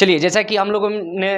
चलिए, जैसा कि हम लोगों ने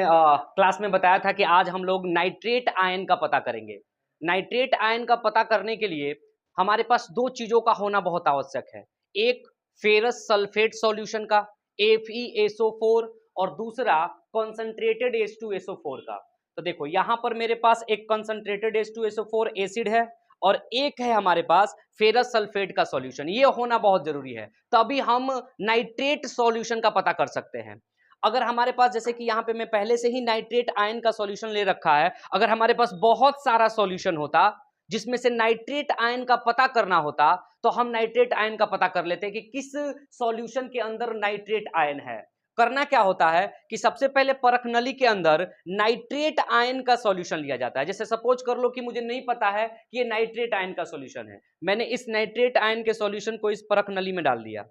क्लास में बताया था कि आज हम लोग नाइट्रेट आयन का पता करेंगे। नाइट्रेट आयन का पता करने के लिए हमारे पास दो चीजों का होना बहुत आवश्यक है। एक फेरस सल्फेट सॉल्यूशन का FeSO4 और दूसरा कंसंट्रेटेड H2SO4 का। तो देखो यहाँ पर मेरे पास एक कंसंट्रेटेड H2SO4 एसिड है और एक है हमारे पास फेरस सल्फेट का सॉल्यूशन। ये होना बहुत जरूरी है, तभी हम नाइट्रेट सॉल्यूशन का पता कर सकते हैं। अगर हमारे पास, जैसे कि यहाँ पे मैं पहले से ही नाइट्रेट आयन का सॉल्यूशन ले रखा है, अगर हमारे पास बहुत सारा सॉल्यूशन होता जिसमें से नाइट्रेट आयन का पता करना होता, तो हम नाइट्रेट आयन का पता कर लेते कि किस सॉल्यूशन के अंदर नाइट्रेट आयन है। करना क्या होता है कि सबसे पहले परख नली के अंदर नाइट्रेट आयन का सॉल्यूशन लिया जाता है। जैसे सपोज कर लो कि मुझे नहीं पता है कि ये नाइट्रेट आयन का सॉल्यूशन है, मैंने इस नाइट्रेट आयन के सॉल्यूशन को इस परख नली में डाल दिया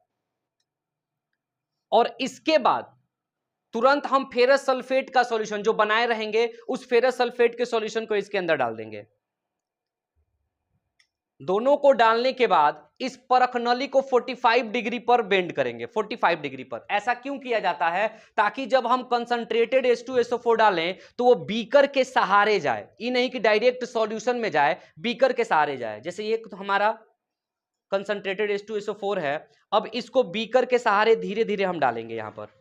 और इसके बाद तुरंत हम फेरस सल्फेट का सॉल्यूशन जो बनाए रहेंगे, उस फेरस सल्फेट के सॉल्यूशन को इसके अंदर डाल देंगे। दोनों को डालने के बाद इस परख नली को 45 डिग्री पर बेंड करेंगे। 45 डिग्री पर ऐसा क्यों किया जाता है? ताकि जब हम कंसंट्रेटेड H2SO4 डालें तो वो बीकर के सहारे जाए, ये नहीं कि डायरेक्ट सॉल्यूशन में जाए, बीकर के सहारे जाए। जैसे ये तो हमारा कंसंट्रेटेड H2SO4 है, अब इसको बीकर के सहारे धीरे धीरे हम डालेंगे यहां पर,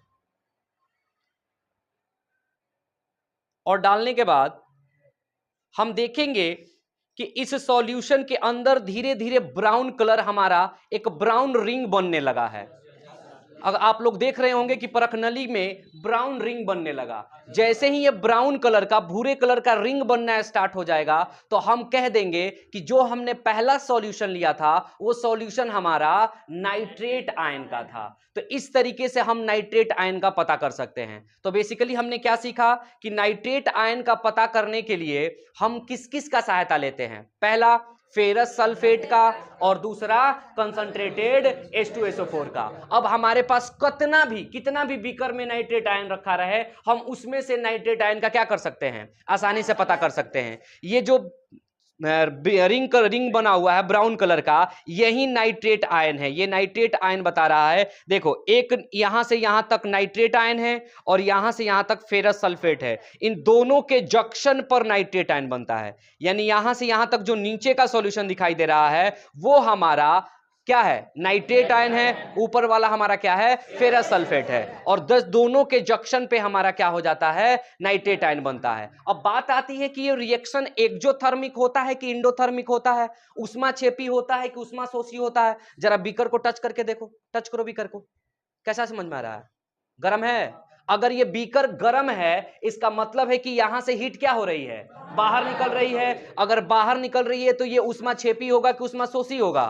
और डालने के बाद हम देखेंगे कि इस सॉल्यूशन के अंदर धीरे धीरे ब्राउन कलर, हमारा एक ब्राउन रिंग बनने लगा है। अगर आप लोग देख रहे होंगे कि परख नली में ब्राउन रिंग बनने लगा। जैसे ही ये ब्राउन कलर का, भूरे कलर का रिंग बनना स्टार्ट हो जाएगा, तो हम कह देंगे कि जो हमने पहला सॉल्यूशन लिया था वो सॉल्यूशन हमारा नाइट्रेट आयन का था। तो इस तरीके से हम नाइट्रेट आयन का पता कर सकते हैं। तो बेसिकली हमने क्या सीखा कि नाइट्रेट आयन का पता करने के लिए हम किस किस का सहायता लेते हैं। पहला फेरस सल्फेट का और दूसरा कंसंट्रेटेड H2SO4 का। अब हमारे पास कितना भी बीकर में नाइट्रेट आयन रखा रहे, हम उसमें से नाइट्रेट आयन का क्या कर सकते हैं, आसानी से पता कर सकते हैं। ये जो रिंग बना हुआ है ब्राउन कलर का, यही नाइट्रेट आयन है। ये नाइट्रेट आयन बता रहा है। देखो, एक यहां से यहां तक नाइट्रेट आयन है और यहां से यहां तक फेरस सल्फेट है। इन दोनों के जंक्शन पर नाइट्रेट आयन बनता है। यानी यहां से यहां तक जो नीचे का सॉल्यूशन दिखाई दे रहा है वो हमारा क्या है, नाइट्रेट आयन है। ऊपर वाला हमारा क्या है, फेरस सल्फेट है। और 10 दोनों के जंक्शन पे हमारा क्या हो जाता है, नाइट्रेट आयन बनता है। अब बात आती है कि ये रिएक्शन एक्जोथर्मिक होता है कि इंडोथर्मिक होता है, उष्माक्षेपी होता है कि उष्माशोषी होता है। जरा बीकर को टच करके देखो, टच करो बीकर को, कैसा समझ में आ रहा है? गर्म है। अगर ये बीकर गर्म है, इसका मतलब है कि यहां से हीट क्या हो रही है, बाहर निकल रही है। अगर बाहर निकल रही है तो ये उष्माक्षेपी होगा कि उष्माशोषी होगा,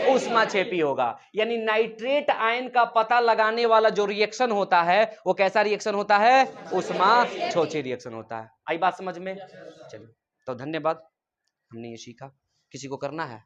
उष्माक्षेपी होगा। यानी नाइट्रेट आयन का पता लगाने वाला जो रिएक्शन होता है वो कैसा रिएक्शन होता है, उष्माक्षेपी रिएक्शन होता है। आई बात समझ में? चलिए, तो धन्यवाद, हमने ये सीखा। किसी को करना है?